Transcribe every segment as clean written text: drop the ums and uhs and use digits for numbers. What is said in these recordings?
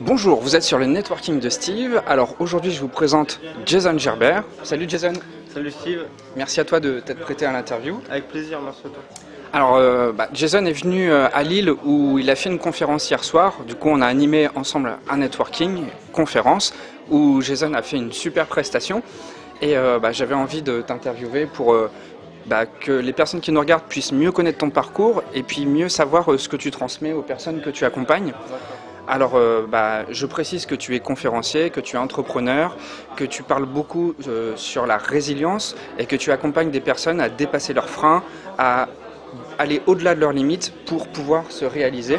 Bonjour, vous êtes sur le networking de Steve. Alors aujourd'hui je vous présente Jason Gerbert. Salut Jason. Salut Steve. Merci à toi de t'être prêté à l'interview. Avec plaisir, merci à toi. Alors Jason est venu à Lille où il a fait une conférence hier soir. Du coup on a animé ensemble un networking, conférence, où Jason a fait une super prestation. Et j'avais envie de t'interviewer pour que les personnes qui nous regardent puissent mieux connaître ton parcours et puis mieux savoir ce que tu transmets aux personnes que tu accompagnes. Alors, je précise que tu es conférencier, que tu es entrepreneur, que tu parles beaucoup sur la résilience et que tu accompagnes des personnes à dépasser leurs freins, à aller au-delà de leurs limites pour pouvoir se réaliser.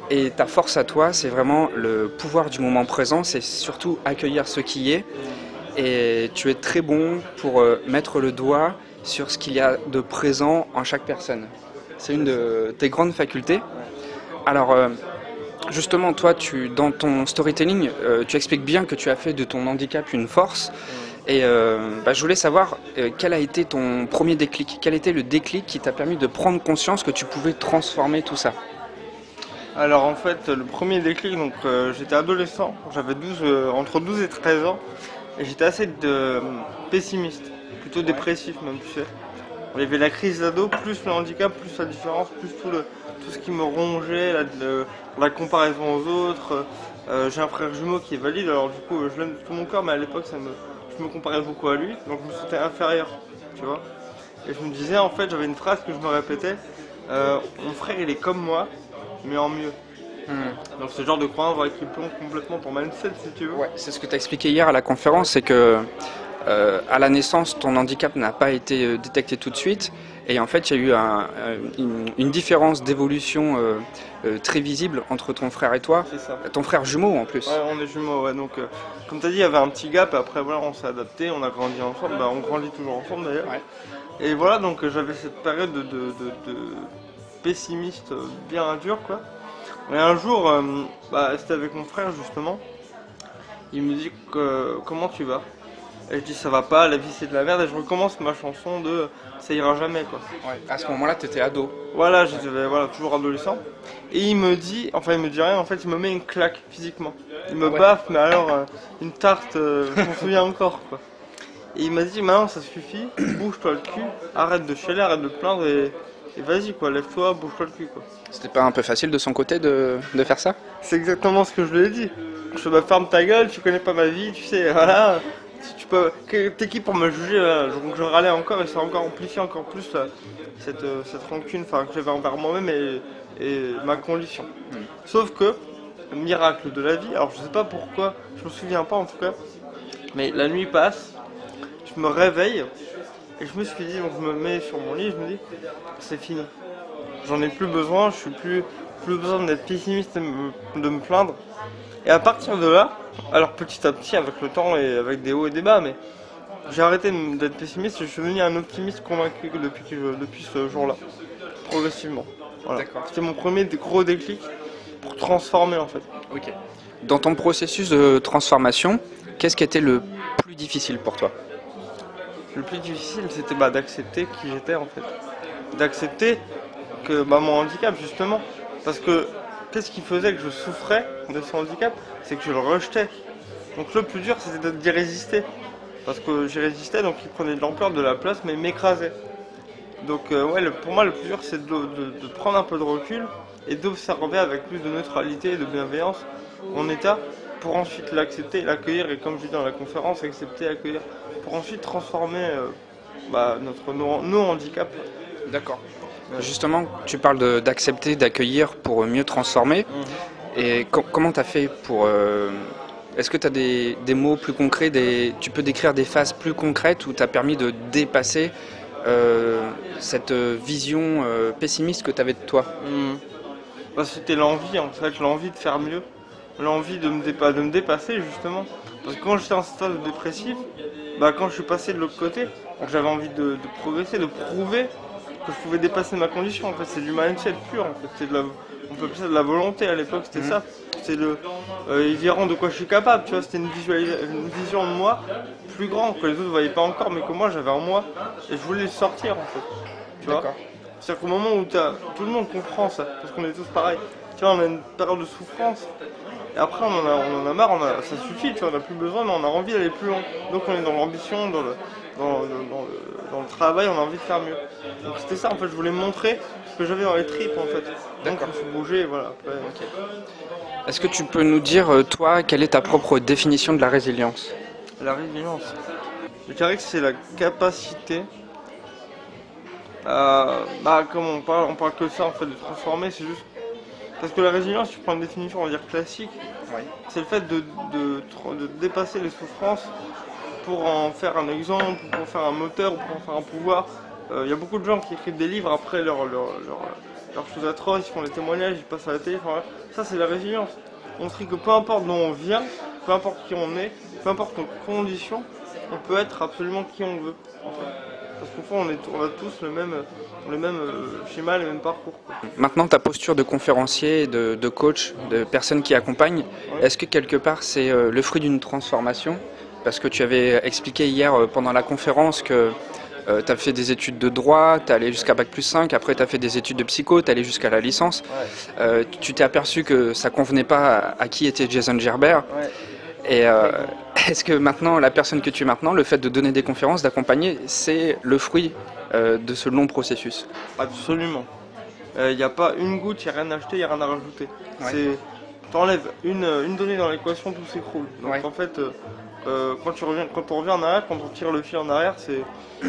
Et ta force à toi, c'est vraiment le pouvoir du moment présent, c'est surtout accueillir ce qui est. Et tu es très bon pour mettre le doigt sur ce qu'il y a de présent en chaque personne. C'est une de tes grandes facultés. Alors, justement, toi, dans ton storytelling, tu expliques bien que tu as fait de ton handicap une force. Et je voulais savoir quel a été ton premier déclic. Quel était le déclic qui t'a permis de prendre conscience que tu pouvais transformer tout ça? Alors en fait, le premier déclic, j'étais adolescent, j'avais entre 12 et 13 ans, et j'étais assez pessimiste, plutôt dépressif même, tu sais. Il y avait la crise d'ado, plus le handicap, plus la différence, plus tout ce qui me rongeait, la comparaison aux autres. J'ai un frère jumeau qui est valide, alors du coup je l'aime de tout mon cœur, mais à l'époque je me comparais beaucoup à lui, donc je me sentais inférieur, tu vois. Et je me disais, en fait, j'avais une phrase que je me répétais, mon frère il est comme moi, mais en mieux. Donc ce genre de croyance qui plombe complètement ton mindset, si tu veux. Ouais, c'est ce que tu as expliqué hier à la conférence, c'est que à la naissance, ton handicap n'a pas été détecté tout de suite. Et en fait, il y a eu une différence d'évolution très visible entre ton frère et toi. C'est ça. Ton frère jumeau en plus. Ouais, on est jumeaux, ouais. Donc, comme tu as dit, il y avait un petit gap. Après, voilà, on s'est adapté, on a grandi ensemble. On grandit toujours ensemble d'ailleurs. Ouais. Et voilà, donc j'avais cette période de pessimiste bien dure, quoi. Et un jour, c'était avec mon frère justement. Il me dit comment tu vas? Et je dis ça va pas, la vie c'est de la merde, et je recommence ma chanson de ça ira jamais, quoi. Ouais. À ce moment-là, tu étais ado. Voilà, j'étais toujours adolescent. Et il me dit rien, en fait il me met une claque physiquement. Il me baffe, mais alors une tarte, je m'en souviens encore, quoi. Et il m'a dit maintenant ça suffit, bouge-toi le cul, arrête de chialer, arrête de te plaindre et vas-y quoi, lève-toi, bouge-toi le cul, quoi. C'était pas un peu facile de son côté de faire ça? C'est exactement ce que je lui ai dit. Je me ferme ta gueule, tu connais pas ma vie, tu sais, voilà. Si tu peux, t'es qui pour me juger, voilà. Donc je râlais encore et ça a encore amplifié encore plus cette rancune que j'avais envers moi-même et ma condition. Sauf que, miracle de la vie, alors je sais pas pourquoi, je me souviens pas en tout cas, mais la nuit passe, je me réveille et je me suis dit, donc je me mets sur mon lit et je me dis, c'est fini. J'en ai plus besoin, je suis plus besoin d'être pessimiste et de me plaindre. Et à partir de là, alors petit à petit, avec le temps et avec des hauts et des bas, mais j'ai arrêté d'être pessimiste et je suis devenu un optimiste convaincu depuis ce jour-là, progressivement. Voilà. C'était mon premier gros déclic pour transformer en fait. Ok. Dans ton processus de transformation, qu'est-ce qui était le plus difficile pour toi? Le plus difficile, c'était d'accepter qui j'étais en fait. D'accepter que mon handicap justement, parce que qu'est-ce qui faisait que je souffrais de ce handicap? C'est que je le rejetais. Donc le plus dur c'était d'y résister. Parce que j'y résistais, donc il prenait de l'ampleur, de la place, mais il m'écrasait. Donc pour moi le plus dur c'est de prendre un peu de recul et d'observer avec plus de neutralité et de bienveillance mon état pour ensuite l'accepter, l'accueillir et comme je dis dans la conférence, accepter, accueillir, pour ensuite transformer nos handicaps. D'accord. Justement, tu parles d'accepter, d'accueillir pour mieux transformer. Et comment tu as fait pour... Est-ce que tu as des mots plus concrets, tu peux décrire des phases plus concrètes où tu as permis de dépasser cette vision pessimiste que tu avais de toi? C'était l'envie, en fait, l'envie de faire mieux, l'envie de me dépasser justement. Parce que quand j'étais en stade dépressif, quand je suis passé de l'autre côté, j'avais envie de progresser, de prouver que je pouvais dépasser ma condition. En fait, c'est du mindset pur. En fait, on peut appeler ça de la volonté à l'époque. C'était ça. C'est ils verront de quoi je suis capable. Tu vois, c'était une vision de moi plus grande que les autres ne voyaient pas encore, mais que moi j'avais en moi et je voulais le sortir en fait. Tu vois. C'est-à-dire qu'au moment où tout le monde comprend ça, parce qu'on est tous pareils. Tu vois, on a une période de souffrance. Et après on en a marre, ça suffit, tu vois, on n'a plus besoin, mais on a envie d'aller plus loin. Donc on est dans l'ambition, dans le travail, on a envie de faire mieux. Donc c'était ça en fait, je voulais montrer ce que j'avais dans les tripes en fait. Donc je me suis bougé et voilà. Après, Ok. Est-ce que tu peux nous dire, toi, quelle est ta propre définition de la résilience? la résilience. Je dirais que c'est la capacité comme on parle que de ça en fait, de transformer, c'est juste. Parce que la résilience, tu prends une définition, on va dire classique, Oui. c'est le fait de dépasser les souffrances pour en faire un exemple, pour en faire un moteur, pour en faire un pouvoir. Il y a beaucoup de gens qui écrivent des livres après leurs choses atroces, ils font des témoignages, ils passent à la télé. Enfin, voilà. Ça, c'est la résilience. Montrer que peu importe d'où on vient, peu importe qui on est, peu importe nos conditions, on peut être absolument qui on veut. En fait. Parce qu'au fond, on a tous le même schéma, le même parcours. Quoi. Maintenant, ta posture de conférencier, de coach, de personne qui accompagne, Ouais. est-ce que quelque part c'est le fruit d'une transformation? Parce que tu avais expliqué hier pendant la conférence que tu as fait des études de droit, tu es allé jusqu'à Bac+5, après tu as fait des études de psycho, tu es allé jusqu'à la licence. Ouais. Tu t'es aperçu que ça convenait pas à qui était Jason Gerber. Ouais. Et est-ce que maintenant, la personne que tu es maintenant, le fait de donner des conférences, d'accompagner, c'est le fruit de ce long processus? Absolument. Il n'y a pas une goutte, il n'y a rien à acheter, il n'y a rien à rajouter. Ouais. T'enlèves une donnée dans l'équation, tout s'écroule. Donc Ouais. en fait, quand on revient en arrière, quand on tire le fil en arrière,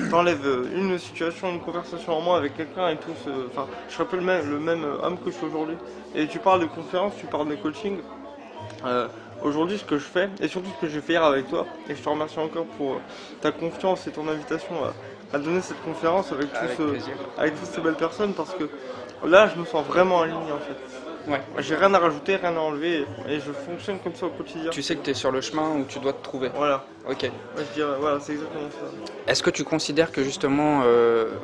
t'enlèves une situation, une conversation en moins avec quelqu'un et tout. Enfin, je serais pas le même homme que je suis aujourd'hui. Et tu parles de conférences, tu parles de coaching. Aujourd'hui, ce que je fais, et surtout ce que j'ai fait hier avec toi, et je te remercie encore pour ta confiance et ton invitation à donner cette conférence avec plaisir. avec toutes ces belles personnes, parce que là, je me sens vraiment aligné en fait. Ouais. J'ai rien à rajouter, rien à enlever, et je fonctionne comme ça au quotidien. Tu sais que tu es sur le chemin où tu dois te trouver. Voilà, Ok. ouais, je dirais, voilà, c'est exactement ça. Est-ce que tu considères que justement,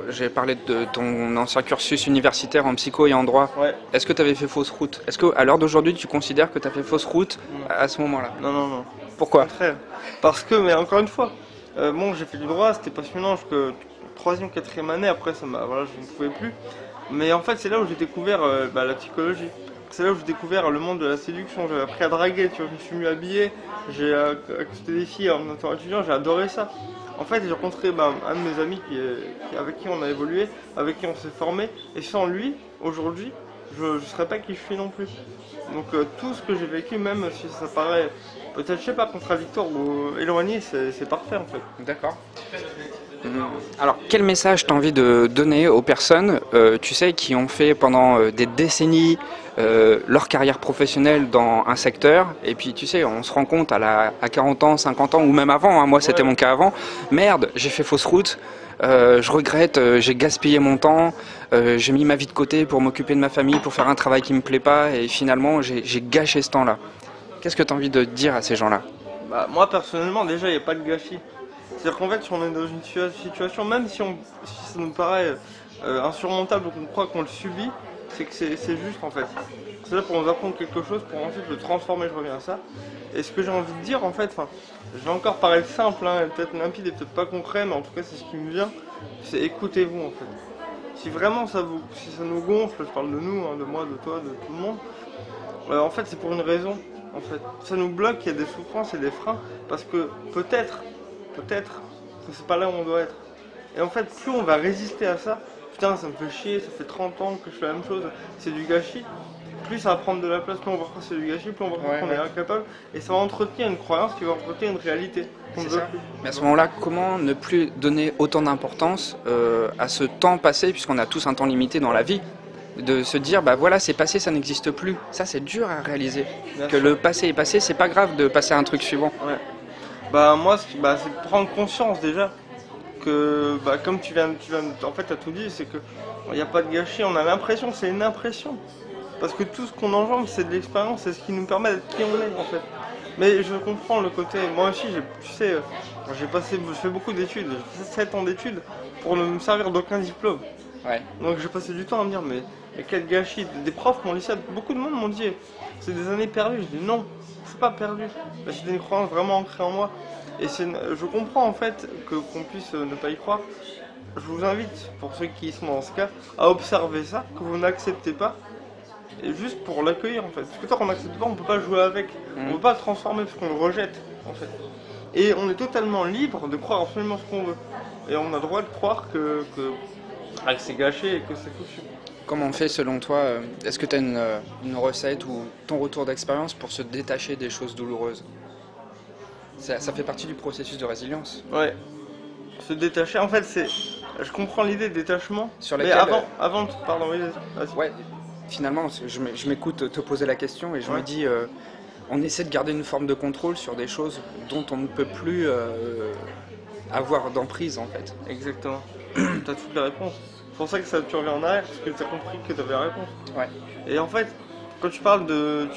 j'ai parlé de ton ancien cursus universitaire en psycho et en droit, Ouais, est-ce que tu avais fait fausse route? Est-ce qu'à l'heure d'aujourd'hui, tu considères que tu as fait fausse route à ce moment-là? non. Au Pourquoi? contraire. Parce que, mais encore une fois, bon, j'ai fait du droit, c'était passionnant jusque 3e, 4e année, après, voilà, je ne pouvais plus. Mais en fait, c'est là où j'ai découvert la psychologie. C'est là où j'ai découvert le monde de la séduction. J'ai appris à draguer, tu vois, je me suis mis habillé, j'ai accepté des filles en étant étudiant, j'ai adoré ça. En fait, j'ai rencontré un de mes amis avec qui on a évolué, avec qui on s'est formé, et sans lui, aujourd'hui, je ne serais pas qui je suis non plus. Donc tout ce que j'ai vécu, même si ça paraît peut-être, je sais pas, contradictoire ou éloigné, c'est parfait en fait. D'accord. Alors, quel message tu as envie de donner aux personnes, tu sais, qui ont fait pendant des décennies leur carrière professionnelle dans un secteur, et puis tu sais, on se rend compte à 40 ans, 50 ans, ou même avant, hein, moi c'était mon cas avant, merde, j'ai fait fausse route, je regrette, j'ai gaspillé mon temps, j'ai mis ma vie de côté pour m'occuper de ma famille, pour faire un travail qui me plaît pas, et finalement j'ai gâché ce temps-là. Qu'est-ce que tu as envie de dire à ces gens-là? Bah, moi personnellement, déjà, il n'y a pas de gâchis. C'est-à-dire qu'en fait, si on est dans une situation, même si ça nous paraît insurmontable ou qu'on croit qu'on le subit, c'est que c'est juste en fait. C'est là pour nous apprendre quelque chose, pour ensuite le transformer, je reviens à ça. Et ce que j'ai envie de dire en fait, je vais encore paraître simple, hein, peut-être limpide et peut-être pas concret, mais en tout cas c'est ce qui me vient, c'est écoutez-vous en fait. Si vraiment si ça nous gonfle, je parle de nous, hein, de moi, de toi, de tout le monde, en fait c'est pour une raison. En fait, ça nous bloque, il y a des souffrances et des freins, parce que peut-être que c'est pas là où on doit être. Et en fait, plus on va résister à ça, putain, ça me fait chier, ça fait 30 ans que je fais la même chose, c'est du gâchis. Plus ça va prendre de la place, plus on va croire que c'est du gâchis, plus on va croire qu'on est incapable. Et ça va entretenir une croyance qui va entretenir une réalité. C'est ça. Mais à ce moment-là, comment ne plus donner autant d'importance à ce temps passé, puisqu'on a tous un temps limité dans la vie, de se dire, bah voilà, c'est passé, ça n'existe plus. Ça, c'est dur à réaliser. Bien que sûr. le passé est passé, c'est pas grave de passer à un truc suivant. Ouais. Bah moi, c'est de prendre conscience déjà que, comme en fait, t'as tout dit, c'est que il n'y a pas de gâchis. On a l'impression, c'est une impression, parce que tout ce qu'on engendre, c'est de l'expérience, c'est ce qui nous permet d'être qui on est en fait. Mais je comprends le côté. Moi aussi, tu sais, je fais beaucoup d'études. J'ai fait 7 ans d'études pour ne me servir d'aucun diplôme. Ouais. Donc j'ai passé du temps à me dire, mais quel gâchis. Des profs m'ont lycée, beaucoup de monde m'ont dit, c'est des années perdues. Je dis non, c'est pas perdu. J'ai des croyances vraiment ancrées en moi. Et je comprends en fait qu'on puisse ne pas y croire. Je vous invite, pour ceux qui sont dans ce cas, à observer ça, que vous n'acceptez pas. et juste pour l'accueillir en fait. Parce que tant qu'on n'accepte pas, on peut pas jouer avec, on peut pas le transformer parce qu'on le rejette en fait. Et on est totalement libre de croire absolument ce qu'on veut. Et on a le droit de croire que c'est gâché et que c'est foutu. Comment on fait selon toi? Est-ce que tu as une recette ou ton retour d'expérience pour se détacher des choses douloureuses? Ça fait partie du processus de résilience. Ouais. Se détacher, en fait, c'est. Je comprends l'idée de détachement. Sur Mais laquelle, avant, pardon, oui, vas-y. Ouais, finalement, je m'écoute te poser la question et je me dis, on essaie de garder une forme de contrôle sur des choses dont on ne peut plus avoir d'emprise en fait. Exactement. T'as toutes les réponses. C'est pour ça que tu reviens en arrière, parce que t'as compris que t'avais la réponse. Ouais. Et en fait, quand tu parlais de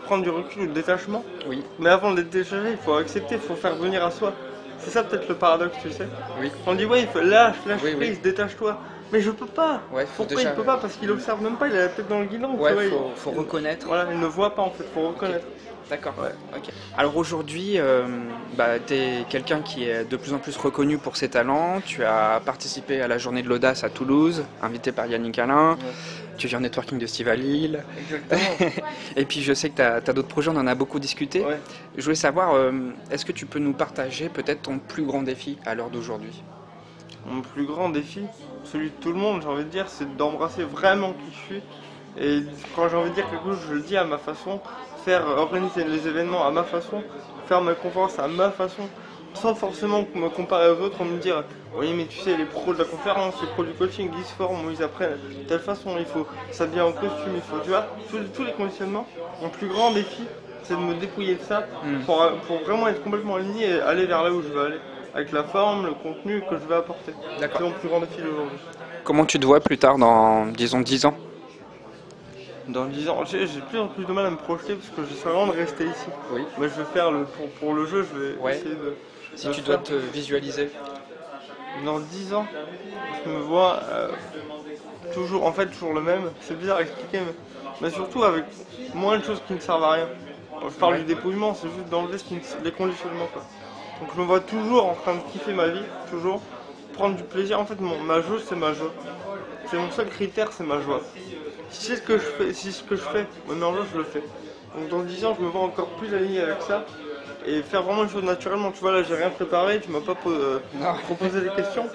prendre du recul ou de détachement, Oui. mais avant de le détacher, il faut accepter, il faut faire venir à soi. C'est ça peut-être le paradoxe, tu sais. Oui. On dit ouais, il faut lâche Oui, prise, oui. détache-toi. Mais je peux pas. Ouais, Pourquoi déjà- il peut pas? Parce qu'il observe même pas, il a la tête dans le guidon. Ouais, tu vois, faut reconnaître. Voilà, il ne voit pas en fait, faut reconnaître. D'accord. Ouais. Ok. Alors aujourd'hui, tu es quelqu'un qui est de plus en plus reconnu pour ses talents. Tu as participé à la journée de l'audace à Toulouse, invité par Yannick Alain. Ouais. Tu viens au networking de Steve à Lille. Exactement. Et puis je sais que tu as d'autres projets, on en a beaucoup discuté. Ouais. Je voulais savoir, est-ce que tu peux nous partager peut-être ton plus grand défi à l'heure d'aujourd'hui? Mon plus grand défi, celui de tout le monde, j'ai envie de dire, c'est d'embrasser vraiment qui je suis. Et quand j'ai envie de dire quelque chose, je le dis à ma façon, organiser les événements à ma façon, faire ma conférence à ma façon, sans forcément me comparer aux autres, me dire oui mais tu sais les pros de la conférence, les pros du coaching, ils se forment, ils apprennent de telle façon, il faut s'habiller en costume, il faut, tu vois, tous les conditionnements. Mon plus grand défi, c'est de me dépouiller de ça pour vraiment être complètement aligné et aller vers là où je veux aller, avec la forme, le contenu que je vais apporter. D'accord. C'est mon plus grand défi d'aujourd'hui. Comment tu te vois plus tard dans, disons, 10 ans? Dans 10 ans, j'ai plus en plus de mal à me projeter parce que j'essaie vraiment de rester ici. Oui. Mais je vais faire pour le jeu, je vais Ouais. essayer de. Si de tu faire. dois te visualiser. Dans 10 ans, je me vois toujours, en fait, toujours le même. C'est bizarre à expliquer, mais surtout avec moins de choses qui ne servent à rien. Quand je parle Ouais. du dépouillement, c'est juste d'enlever les conditionnements, quoi. Donc je me vois toujours en train de kiffer ma vie, toujours prendre du plaisir. En fait, ma jauge, c'est ma joie. C'est mon seul critère, c'est ma joie. Si c'est ce que je fais, si ce que je fais me met en joie, je le fais. Donc dans 10 ans, je me vois encore plus aligné avec ça et faire vraiment les choses naturellement. Tu vois, là, j'ai rien préparé, tu m'as pas proposé des questions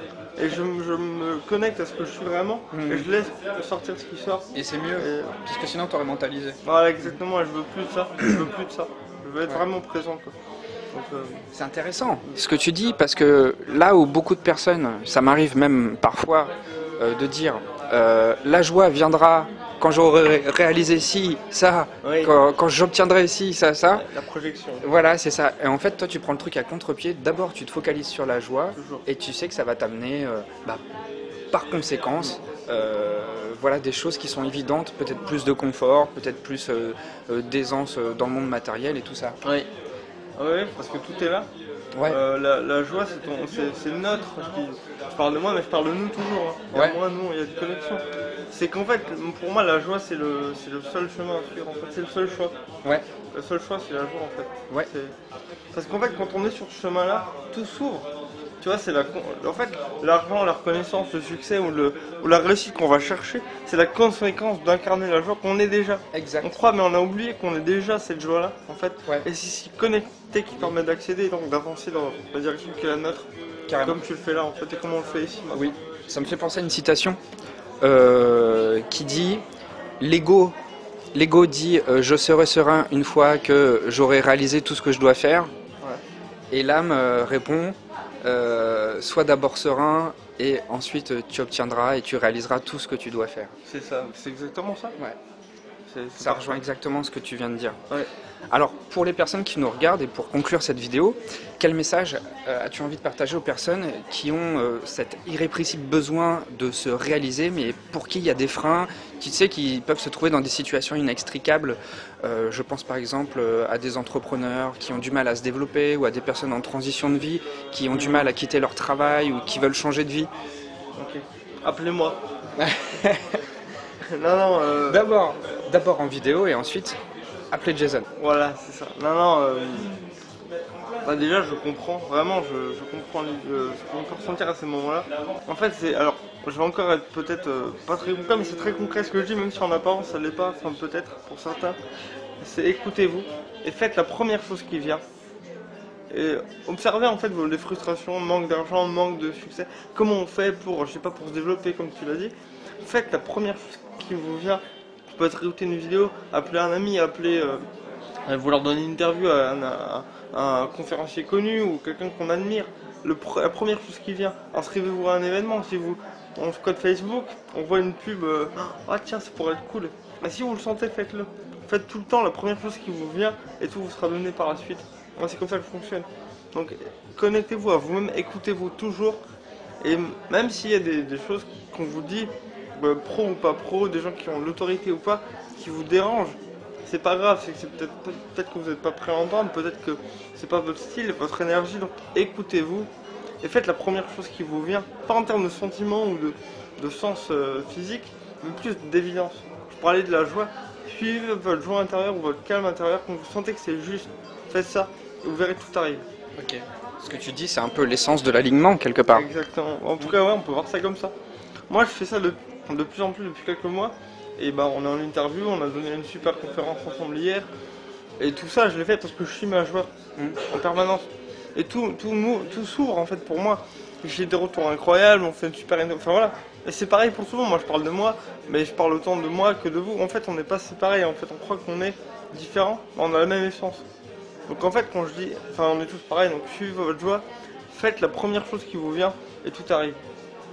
et je me connecte à ce que je suis vraiment et je laisse sortir ce qui sort. Et c'est mieux, Et- parce que sinon tu aurais mentalisé. Voilà, exactement, et je veux plus de ça. Je veux plus de ça. Je veux être Ouais. vraiment présent, quoi. Donc, C'est intéressant ce que tu dis, parce que là où beaucoup de personnes, ça m'arrive même parfois de dire la joie viendra quand j'aurai réalisé ci, ça, Oui. quand j'obtiendrai ci, ça. la projection. Voilà, c'est ça. Et en fait, toi, tu prends le truc à contre-pied. D'abord, tu te focalises sur la joie Toujours. et tu sais que ça va t'amener, par conséquence, voilà, des choses qui sont évidentes, peut-être plus de confort, peut-être plus d'aisance dans le monde matériel et tout ça. Oui. Oui, parce que tout est là. Ouais. La joie, c'est le nôtre. Je parle de moi, mais je parle de nous toujours. Hein. Il y a Ouais. moi, nous, il y a une connexion. C'est qu'en fait, pour moi, la joie, c'est le seul chemin à suivre. En fait, c'est le seul choix. Ouais. Le seul choix, c'est la joie, en fait. Ouais. Parce qu'en fait, quand on est sur ce chemin-là, tout s'ouvre. Tu vois, en fait, l'argent, la reconnaissance, le succès ou la réussite qu'on va chercher, c'est la conséquence d'incarner la joie qu'on est déjà. Exact. On croit, mais on a oublié qu'on est déjà cette joie-là, en fait. Ouais. Et c'est s'y connecter qui permet d'accéder et donc d'avancer dans la direction qui est la nôtre. Carrément. Comme tu le fais là, en fait, et comme on le fait ici. Oui, ça me fait penser à une citation qui dit l'ego dit je serai serein une fois que j'aurai réalisé tout ce que je dois faire. Ouais. Et l'âme répond sois d'abord serein et ensuite tu obtiendras et tu réaliseras tout ce que tu dois faire. C'est ça, c'est exactement ça. Ouais. C'est Ça parfait. rejoint exactement ce que tu viens de dire. Ouais. Alors, pour les personnes qui nous regardent et pour conclure cette vidéo, quel message as-tu envie de partager aux personnes qui ont cet irrépressible besoin de se réaliser, mais pour qui il y a des freins, qui peuvent se trouver dans des situations inextricables? Je pense par exemple à des entrepreneurs qui ont du mal à se développer, ou à des personnes en transition de vie qui ont du mal à quitter leur travail ou qui veulent changer de vie. Ok. Appelez-moi. Non, D'abord en vidéo et ensuite appelez Jason. voilà, c'est ça. Non, Bah déjà je comprends, vraiment je comprends ce qu'on peut ressentir à ces moments-là. En fait c'est, alors je vais encore être peut-être pas très concret, mais c'est très concret ce que je dis, même si en apparence ça l'est pas, enfin peut-être pour certains. C'est écoutez-vous et faites la première chose qui vient. Et observez en fait les frustrations, manque d'argent, manque de succès. Comment on fait pour, je sais pas, pour se développer comme tu l'as dit. Faites la première chose qui vous vient. Vous pouvez réécouter une vidéo, appeler un ami, appeler, vouloir donner une interview à un conférencier connu ou quelqu'un qu'on admire. La première chose qui vient. Inscrivez-vous à un événement. Si vous, on se code Facebook, on voit une pub, ah tiens ça pourrait être cool. Mais si vous le sentez, faites-le. Faites tout le temps la première chose qui vous vient et tout vous sera donné par la suite. Moi, c'est comme ça que je fonctionne. Donc, connectez-vous à vous-même, écoutez-vous toujours. Et même s'il y a des choses qu'on vous dit, pro ou pas pro, des gens qui ont l'autorité ou pas, qui vous dérangent, c'est pas grave. C'est que c'est peut-être que vous n'êtes pas prêt à entendre, peut-être que c'est pas votre style, votre énergie. Donc, écoutez-vous et faites la première chose qui vous vient. Pas en termes de sentiments ou de sens physique, mais plus d'évidence. Je parlais de la joie. Suivez votre joie intérieure ou votre calme intérieur quand vous sentez que c'est juste. Faites ça. Vous verrez, tout arrive. Ok. Ce que tu dis, c'est un peu l'essence de l'alignement, quelque part. Exactement. En tout cas, ouais, on peut voir ça comme ça. Moi, je fais ça de plus en plus depuis quelques mois. Et bah, on est en interview, on a donné une super conférence ensemble hier. Et tout ça, je l'ai fait parce que je suis ma joie en permanence. Et tout s'ouvre en fait pour moi. J'ai des retours incroyables, on fait une super... Enfin voilà. Et c'est pareil pour tout le monde. Moi, je parle de moi, mais je parle autant de moi que de vous. En fait, on n'est pas séparés. En fait, on croit qu'on est différents, mais on a la même essence. Donc en fait quand je dis, enfin on est tous pareils, donc suivez votre joie, faites la première chose qui vous vient et tout arrive.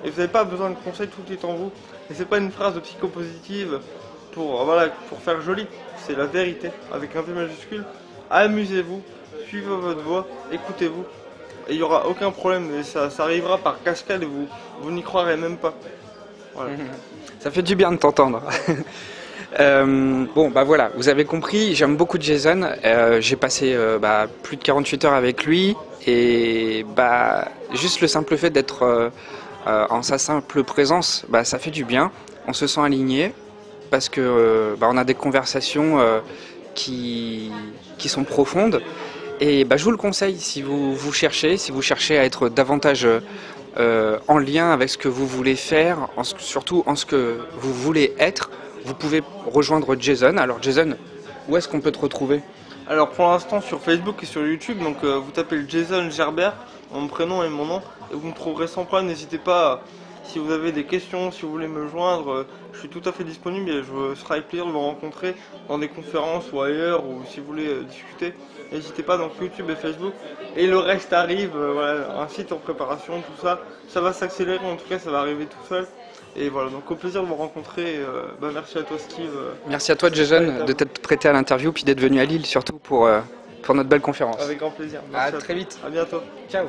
Et vous n'avez pas besoin de conseils, tout est en vous. Et c'est pas une phrase de psychopositive pour faire joli, c'est la vérité, avec un V majuscule. Amusez-vous, suivez votre voix, écoutez-vous, et il n'y aura aucun problème, et ça arrivera par cascade et vous n'y croirez même pas. Voilà. Ça fait du bien de t'entendre. Bon, bah voilà, vous avez compris, j'aime beaucoup Jason. J'ai passé plus de 48 heures avec lui et juste le simple fait d'être en sa simple présence, ça fait du bien. On se sent aligné parce que on a des conversations qui sont profondes. Et je vous le conseille si vous cherchez à être davantage en lien avec ce que vous voulez faire, surtout en ce que vous voulez être. Vous pouvez rejoindre Jason. Alors Jason, où est-ce qu'on peut te retrouver? Alors pour l'instant sur Facebook et sur YouTube, donc vous tapez le Jason Gerbert, mon prénom et mon nom, et vous me trouverez sans problème. N'hésitez pas, si vous avez des questions, si vous voulez me joindre, je suis tout à fait disponible et je serai avec plaisir de vous rencontrer dans des conférences ou ailleurs, ou si vous voulez discuter. N'hésitez pas, donc YouTube et Facebook. Et le reste arrive, voilà, un site en préparation, tout ça. Ça va s'accélérer, en tout cas ça va arriver tout seul. Et voilà, donc au plaisir de vous rencontrer. Merci à toi Steve. Merci à toi Jason de t'être prêté à l'interview puis d'être venu à Lille surtout pour notre belle conférence. Avec grand plaisir. Merci à très vite. À bientôt. Ciao.